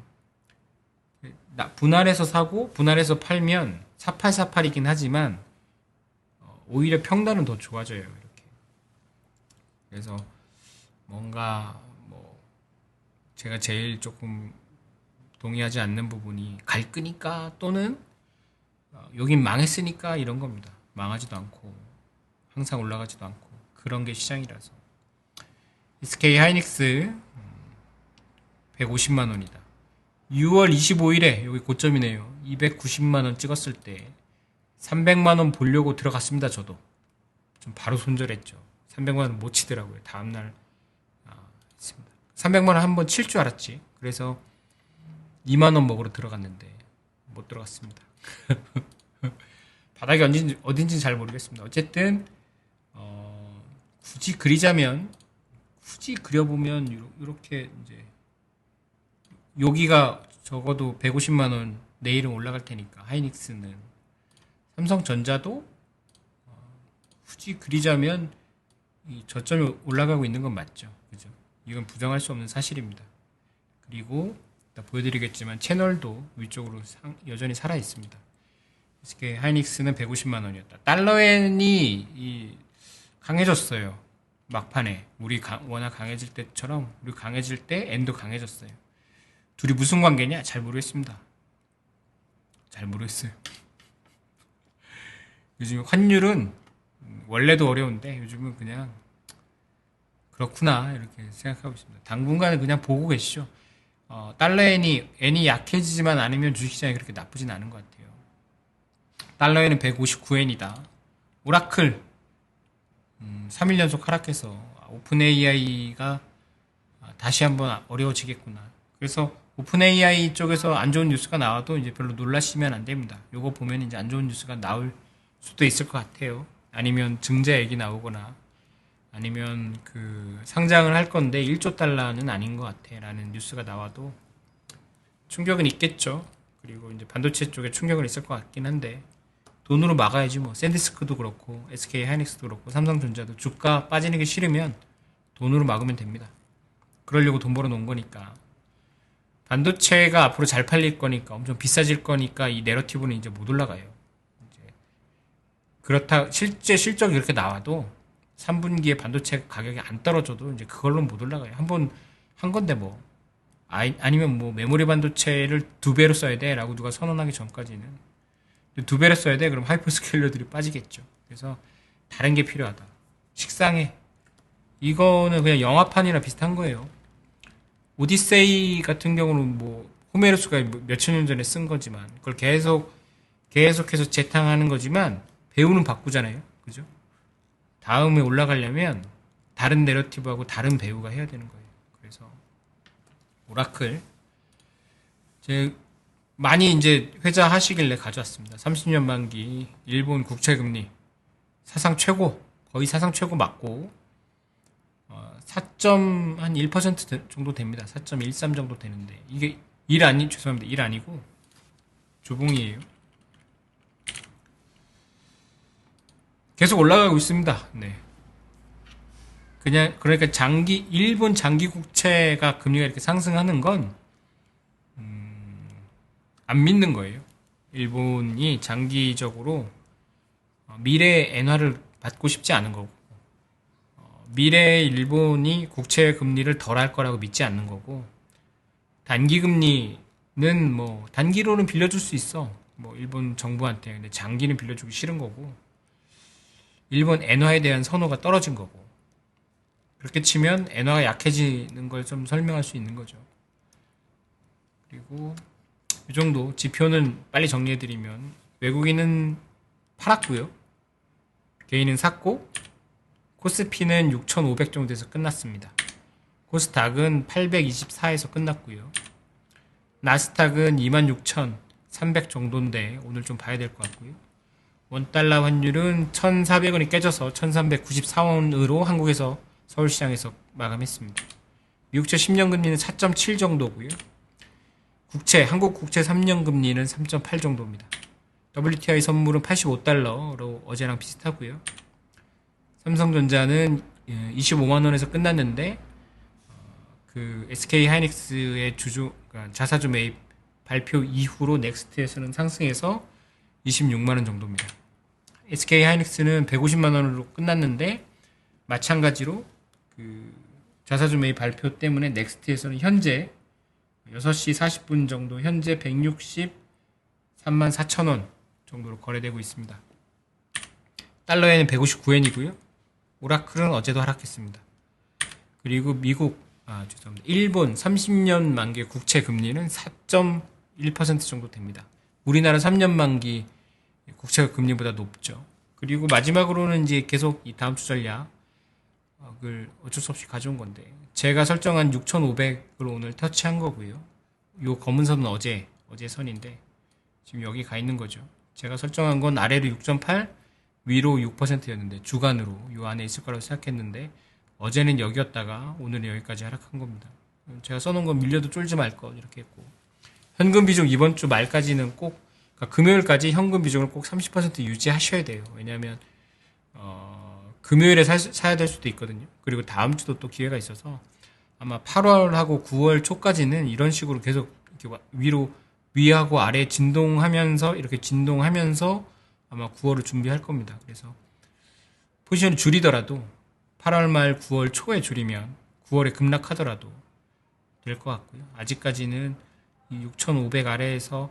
분할해서 사고 분할해서 팔면 4848이긴 하지만 오히려 평단은 더 좋아져요. 이렇게. 그래서 뭔가 제가 제일 조금 동의하지 않는 부분이 갈 거니까 또는 여긴 망했으니까 이런 겁니다. 망하지도 않고 항상 올라가지도 않고 그런 게 시장이라서. SK 하이닉스 150만 원이다. 6월 25일에 여기 고점이네요. 290만 원 찍었을 때 300만 원 보려고 들어갔습니다. 저도 좀 바로 손절했죠. 300만 원 못 치더라고요. 다음날 했습니다. 300만 원 한번 칠 줄 알았지. 그래서 2만 원 먹으러 들어갔는데 못 들어갔습니다. 바닥이 어딘지 잘 모르겠습니다. 어쨌든 굳이 그리자면, 굳이 그려보면, 이렇게 이제, 여기가 적어도 150만 원 내일은 올라갈 테니까, 하이닉스는. 삼성전자도 굳이 그리자면 이 저점이 올라가고 있는 건 맞죠. 그죠? 이건 부정할 수 없는 사실입니다. 그리고 이따 보여드리겠지만 채널도 위쪽으로 여전히 살아 있습니다. SK 하이닉스는 150만 원이었다. 달러엔이 강해졌어요. 막판에 우리 워낙 강해질 때처럼 우리 강해질 때 엔도 강해졌어요. 둘이 무슨 관계냐? 잘 모르겠습니다. 잘 모르겠어요. 요즘 환율은 원래도 어려운데 요즘은 그냥 그렇구나 이렇게 생각하고 있습니다. 당분간은 그냥 보고 계시죠. 달러 엔이 약해지지만 않으면 주식시장이 그렇게 나쁘진 않은 것 같아요. 달러엔은 159엔이다. 오라클 3일 연속 하락해서 오픈 AI가 다시 한번 어려워지겠구나. 그래서 오픈 AI 쪽에서 안 좋은 뉴스가 나와도 이제 별로 놀라시면 안 됩니다. 요거 보면 이제 안 좋은 뉴스가 나올 수도 있을 것 같아요. 아니면 증자 얘기 나오거나 아니면 그 상장을 할 건데 1조 달러는 아닌 것 같아 라는 뉴스가 나와도 충격은 있겠죠. 그리고 이제 반도체 쪽에 충격은 있을 것 같긴 한데 돈으로 막아야지 뭐. 샌디스크도 그렇고 SK 하이닉스도 그렇고 삼성전자도 주가 빠지는 게 싫으면 돈으로 막으면 됩니다. 그러려고 돈 벌어 놓은 거니까. 반도체가 앞으로 잘 팔릴 거니까 엄청 비싸질 거니까 이 내러티브는 이제 못 올라가요. 이제 그렇다 실제 실적이 그렇게 나와도 3분기에 반도체 가격이 안 떨어져도 이제 그걸로는 못 올라가요. 한번 한 건데 뭐 아니면 뭐 메모리 반도체를 2배로 써야 돼라고 누가 선언하기 전까지는 2배로 써야 돼. 그럼 하이퍼스케일러들이 빠지겠죠. 그래서 다른 게 필요하다. 식상해. 이거는 그냥 영화판이랑 비슷한 거예요. 오디세이 같은 경우는 뭐 호메로스가 몇천 년 전에 쓴 거지만 그걸 계속해서 재탕하는 거지만 배우는 바꾸잖아요. 그죠? 다음에 올라가려면 다른 내러티브하고 다른 배우가 해야 되는 거예요. 그래서 오라클 많이 이제 회자하시길래 가져왔습니다. 30년 만기 일본 국채금리 사상 최고, 거의 사상 최고 맞고 4.1% 정도 됩니다. 4.13 정도 되는데 이게 죄송합니다. 1 아니고 조봉이에요. 계속 올라가고 있습니다. 네. 그러니까 일본 장기 국채가 금리가 이렇게 상승하는 건 안 믿는 거예요. 일본이 장기적으로 미래 엔화를 받고 싶지 않은 거고 미래 일본이 국채 금리를 덜 할 거라고 믿지 않는 거고 단기 금리는 뭐 단기로는 빌려줄 수 있어. 뭐 일본 정부한테. 근데 장기는 빌려주기 싫은 거고 일본 엔화에 대한 선호가 떨어진 거고 그렇게 치면 엔화가 약해지는 걸 좀 설명할 수 있는 거죠. 그리고 이 정도 지표는 빨리 정리해드리면 외국인은 팔았고요. 개인은 샀고 코스피는 6,500 정도 돼서 끝났습니다. 코스닥은 824에서 끝났고요. 나스닥은 26,300 정도인데 오늘 좀 봐야 될 것 같고요. 원달러 환율은 1,400원이 깨져서 1,394원으로 한국에서 서울시장에서 마감했습니다. 미국채 10년 금리는 4.7 정도고요. 한국 국채 3년 금리는 3.8 정도입니다. WTI 선물은 85달러로 어제랑 비슷하고요. 삼성전자는 25만원에서 끝났는데 그 SK 하이닉스의 그러니까 자사주 매입 발표 이후로 넥스트에서는 상승해서 26만원 정도입니다. SK 하이닉스는 150만원으로 끝났는데 마찬가지로 그 자사주 매입 발표 때문에 넥스트에서는 현재 6시 40분 정도 현재 163만 4천원 정도로 거래되고 있습니다. 달러에는 159엔이고요. 오라클은 어제도 하락했습니다. 그리고 죄송합니다. 일본 30년 만기 국채 금리는 4.1% 정도 됩니다. 우리나라 3년 만기 국채 금리보다 높죠. 그리고 마지막으로는 이제 계속 이 다음 주 전략을 어쩔 수 없이 가져온 건데 제가 설정한 6,500을 오늘 터치한 거고요. 요 검은 선은 어제 선인데 지금 여기 가 있는 거죠. 제가 설정한 건 아래로 6.8, 위로 6%였는데 주간으로 요 안에 있을 거라고 생각했는데 어제는 여기였다가 오늘은 여기까지 하락한 겁니다. 제가 써놓은 건 밀려도 쫄지 말 것 이렇게 했고 현금 비중 이번 주 말까지는 꼭 그러니까 금요일까지 현금 비중을 꼭 30% 유지하셔야 돼요. 왜냐하면 금요일에 사야 될 수도 있거든요. 그리고 다음 주도 또 기회가 있어서 아마 8월하고 9월 초까지는 이런 식으로 계속 이렇게 위하고 아래 진동하면서 이렇게 진동하면서 아마 9월을 준비할 겁니다. 그래서 포지션을 줄이더라도 8월 말 9월 초에 줄이면 9월에 급락하더라도 될 것 같고요. 아직까지는 이 6,500 아래에서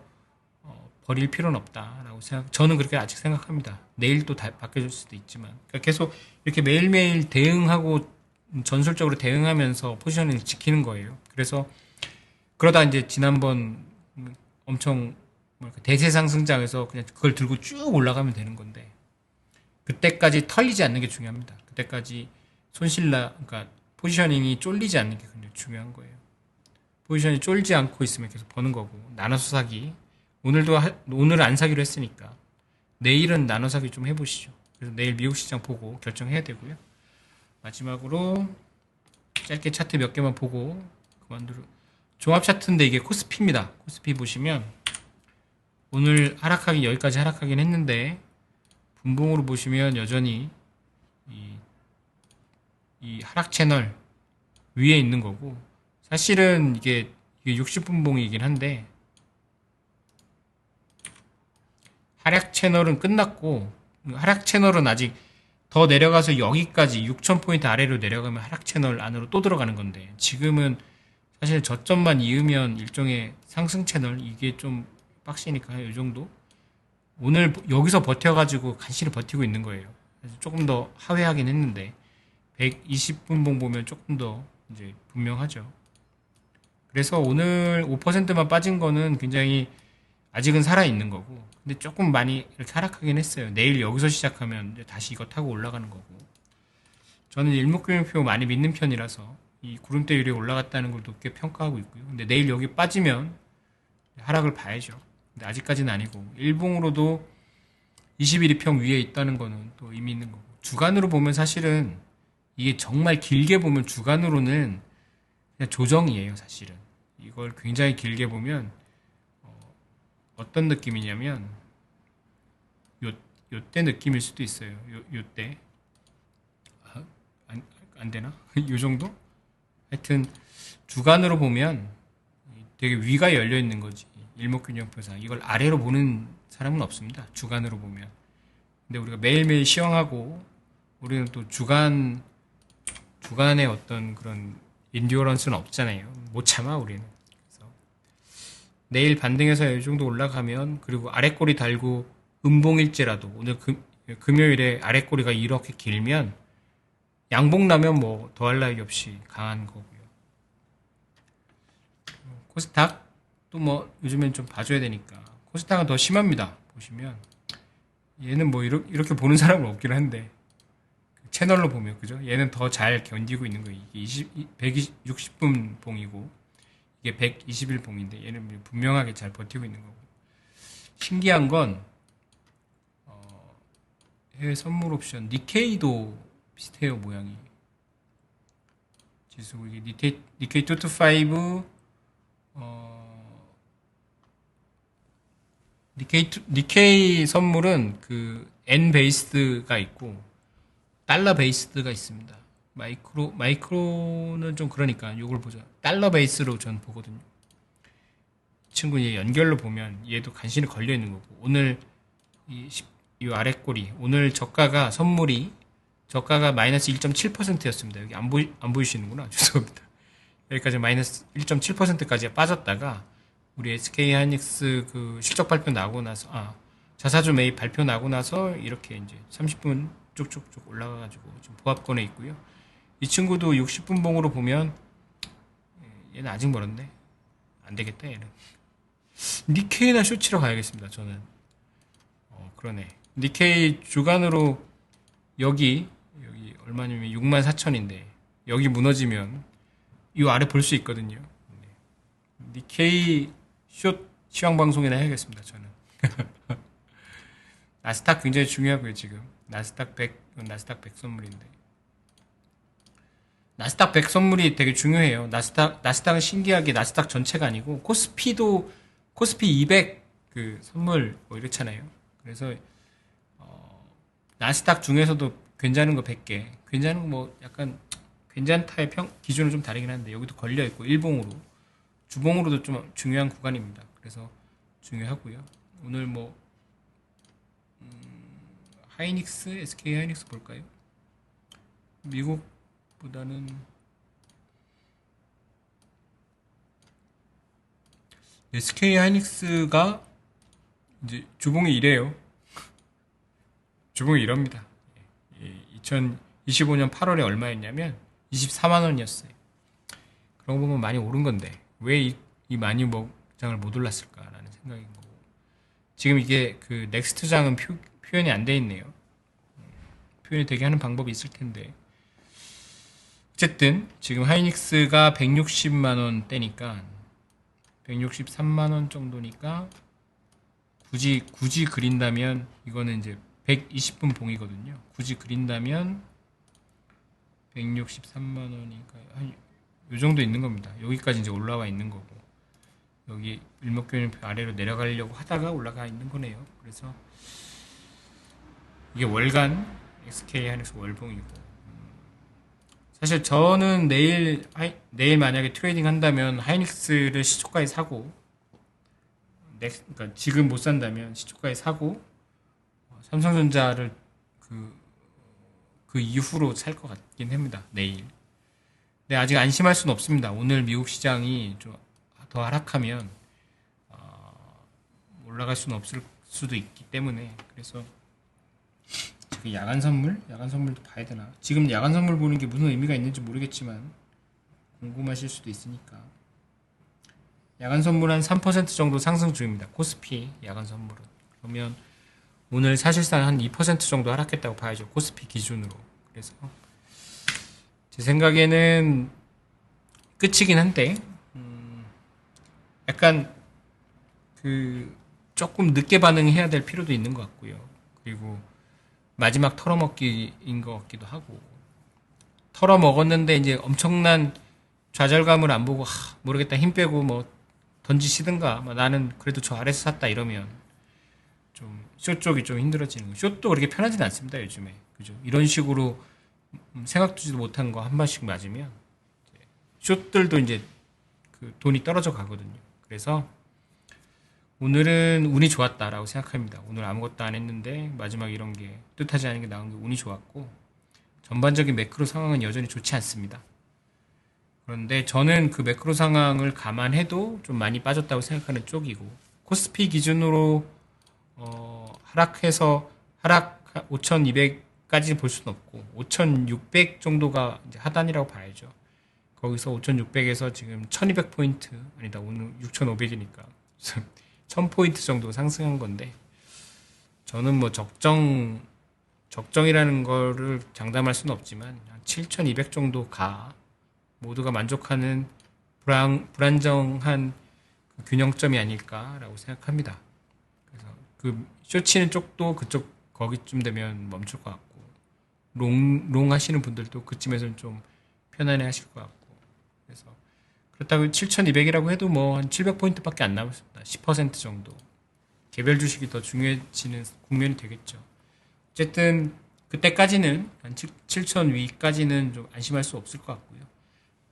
버릴 필요는 없다라고 저는 그렇게 아직 생각합니다. 내일 또 바뀌어질 수도 있지만 그러니까 계속 이렇게 매일매일 대응하고 전술적으로 대응하면서 포지션을 지키는 거예요. 그래서 그러다 이제 지난번 엄청 대세 상승장에서 그냥 그걸 들고 쭉 올라가면 되는 건데 그때까지 털리지 않는 게 중요합니다. 그때까지 그러니까 포지셔닝이 쫄리지 않는 게 굉장히 중요한 거예요. 포지션이 쫄지 않고 있으면 계속 버는 거고 나눠서 사기 오늘은 안 사기로 했으니까 내일은 나눠 사기 좀 해보시죠. 그래서 내일 미국 시장 보고 결정해야 되고요. 마지막으로 짧게 차트 몇 개만 보고 그만두고 종합 차트인데 이게 코스피입니다. 코스피 보시면 오늘 여기까지 하락하긴 했는데 분봉으로 보시면 여전히 이 하락 채널 위에 있는 거고 사실은 이게 60분봉이긴 한데 하락 채널은 끝났고 하락 채널은 아직 더 내려가서 여기까지 6,000포인트 아래로 내려가면 하락 채널 안으로 또 들어가는 건데 지금은 사실 저점만 이으면 일종의 상승 채널 이게 좀 빡시니까 이 정도 오늘 여기서 버텨가지고 간신히 버티고 있는 거예요. 그래서 조금 더 하회하긴 했는데 120분봉 보면 조금 더 이제 분명하죠. 그래서 오늘 5%만 빠진 거는 굉장히 아직은 살아있는 거고 근데 조금 많이 이렇게 하락하긴 했어요. 내일 여기서 시작하면 이제 다시 이거 타고 올라가는 거고 저는 일목균형표 많이 믿는 편이라서 이 구름대 위에 올라갔다는 걸 높게 평가하고 있고요. 근데 내일 여기 빠지면 하락을 봐야죠. 근데 아직까지는 아니고 일봉으로도 21일 평 위에 있다는 거는 또 의미 있는 거고 주간으로 보면 사실은 이게 정말 길게 보면 주간으로는 그냥 조정이에요. 사실은 이걸 굉장히 길게 보면 어떤 느낌이냐면 요때 느낌일 수도 있어요. 요때 안 되나? 요 정도? 하여튼 주간으로 보면 되게 위가 열려 있는 거지. 일목균형표상 이걸 아래로 보는 사람은 없습니다. 주간으로 보면. 근데 우리가 매일매일 시황하고 우리는 또 주간의 어떤 그런 인듀어런스는 없잖아요. 못 참아 우리는. 그래서 내일 반등해서 이 정도 올라가면 그리고 아래꼬리 달고 음봉일지라도 오늘 금요일에 아래꼬리가 이렇게 길면 양봉 나면 뭐 더할 나위 없이 강한 거고요. 코스닥도 뭐 요즘엔 좀 봐줘야 되니까 코스닥은 더 심합니다. 보시면 얘는 뭐 이렇게 보는 사람은 없긴 한데 채널로 보면 그죠? 얘는 더 잘 견디고 있는 거예요. 이게 160분 봉이고 이게 121 봉인데 얘는 분명하게 잘 버티고 있는 거고 신기한 건 해외 선물 옵션 니케이도 비슷해요. 모양이 지수 이게 니케이 225 니케이 선물은 그 N 베이스드가 있고 달러 베이스드가 있습니다. 마이크로는 좀 그러니까 요걸 보자. 달러 베이스로 전 보거든요. 이 친구 얘 연결로 보면 얘도 간신히 걸려 있는 거고 오늘 이 아래 꼬리 오늘 선물이 저가가 마이너스 1.7%였습니다. 여기 안 보이시는구나. 죄송합니다. 여기까지 마이너스 1.7%까지 빠졌다가 우리 SK 하이닉스 그 실적 발표 나고 나서 자사주 매입 발표 나고 나서 이렇게 이제 30분 쭉쭉쭉 올라가가지고 지금 보합권에 있고요. 이 친구도 60분 봉으로 보면 얘는 아직 멀었네. 안 되겠다 얘는. 니케이나 쇼치로 가야겠습니다. 저는 그러네. 니케이 주간으로 여기 얼마냐면 64,000인데 여기 무너지면 이 아래 볼 수 있거든요. 니케이 숏 시황방송이나 해야겠습니다. 저는 나스닥 굉장히 중요하고요, 지금. 나스닥 100, 이건 나스닥 100 선물인데. 나스닥 100 선물이 되게 중요해요. 나스닥은 신기하게 나스닥 전체가 아니고, 코스피 200 그 선물 뭐 이렇잖아요. 그래서, 나스닥 중에서도 괜찮은 거 100개. 괜찮은 거 뭐 약간, 괜찮다의 기준은 좀 다르긴 한데, 여기도 걸려있고, 일봉으로. 주봉으로도 좀 중요한 구간입니다. 그래서 중요하고요. 오늘 뭐, 하이닉스, SK 하이닉스 볼까요? 미국보다는 SK 하이닉스가 이제 주봉이 이래요. 주봉이 이럽니다. 2025년 8월에 얼마였냐면 24만 원이었어요. 그런 거 보면 많이 오른 건데 왜 이 많이 장을 못 올랐을까라는 생각인 거고 지금 이게 그 넥스트장은 표현이 안 돼 있네요. 표현이 되게 하는 방법이 있을 텐데 어쨌든 지금 하이닉스가 160만 원대니까 163만 원 정도니까 굳이 그린다면 이거는 이제 120분 봉이거든요. 굳이 그린다면 163만 원이니까 한 요 정도 있는 겁니다. 여기까지 이제 올라와 있는 거고 여기 일목균형표 아래로 내려가려고 하다가 올라가 있는 거네요. 그래서 이게 월간 SK 하이닉스 월봉이고 사실 저는 내일 만약에 트레이딩 한다면 하이닉스를 시초가에 사고 그러니까 지금 못 산다면 시초가에 사고 삼성전자를 그 이후로 살 것 같긴 합니다. 내일. 근데 아직 안심할 수는 없습니다. 오늘 미국 시장이 좀 더 하락하면 올라갈 수는 없을 수도 있기 때문에 그래서 지금 야간 선물도 봐야 되나? 지금 야간 선물 보는 게 무슨 의미가 있는지 모르겠지만 궁금하실 수도 있으니까 야간 선물 한 3% 정도 상승 중입니다. 코스피 야간 선물은 그러면 오늘 사실상 한 2% 정도 하락했다고 봐야죠. 코스피 기준으로. 그래서 제 생각에는 끝이긴 한데 약간 조금 늦게 반응해야 될 필요도 있는 것 같고요. 그리고 마지막 털어먹기인 것 같기도 하고 털어먹었는데 이제 엄청난 좌절감을 안 보고 모르겠다 힘 빼고 뭐 던지시든가 나는 그래도 저 아래서 샀다 이러면 좀 쇼 쪽이 좀 힘들어지는 거예요. 쇼도 그렇게 편하지는 않습니다 요즘에. 그죠? 이런 식으로 생각지도 못한 거 한 번씩 맞으면 쇼들도 이제 그 돈이 떨어져 가거든요. 그래서 오늘은 운이 좋았다라고 생각합니다. 오늘 아무것도 안 했는데 마지막 이런 게 뜻하지 않은 게 나온 게 운이 좋았고 전반적인 매크로 상황은 여전히 좋지 않습니다. 그런데 저는 그 매크로 상황을 감안해도 좀 많이 빠졌다고 생각하는 쪽이고 코스피 기준으로 하락해서 하락 5,200까지 볼 수는 없고 5,600 정도가 이제 하단이라고 봐야죠. 거기서 5,600에서 지금 1,200포인트 아니다 오늘 6,500이니까 1,000포인트 정도 상승한 건데 저는 뭐 적정이라는 거를 장담할 수는 없지만 7,200 정도 모두가 만족하는 불안정한 그 균형점이 아닐까라고 생각합니다. 그래서 그 쇼치는 쪽도 거기쯤 되면 멈출 것 같고 롱 하시는 분들도 그쯤에서는 좀 편안해 하실 것 같고 그래서 그렇다고 7,200이라고 해도 뭐 한 700포인트밖에 안 남았습니다. 10% 정도. 개별 주식이 더 중요해지는 국면이 되겠죠. 어쨌든 그때까지는 한 7,000 위까지는 좀 안심할 수 없을 것 같고요.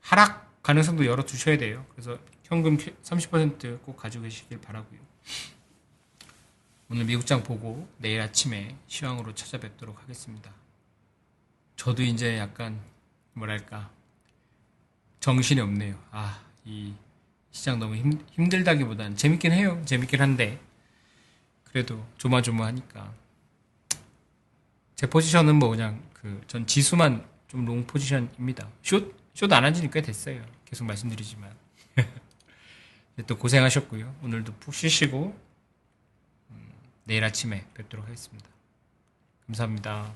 하락 가능성도 열어두셔야 돼요. 그래서 현금 30% 꼭 가지고 계시길 바라고요. 오늘 미국장 보고 내일 아침에 시황으로 찾아뵙도록 하겠습니다. 저도 이제 약간 뭐랄까 정신이 없네요. 이 시장 너무 힘들다기보다는 재밌긴 해요. 재밌긴 한데 그래도 조마조마하니까 제 포지션은 뭐 그냥 전 지수만 좀 롱 포지션입니다. 숏 안 한지는 꽤 됐어요. 계속 말씀드리지만 또 고생하셨고요. 오늘도 푹 쉬시고 내일 아침에 뵙도록 하겠습니다. 감사합니다.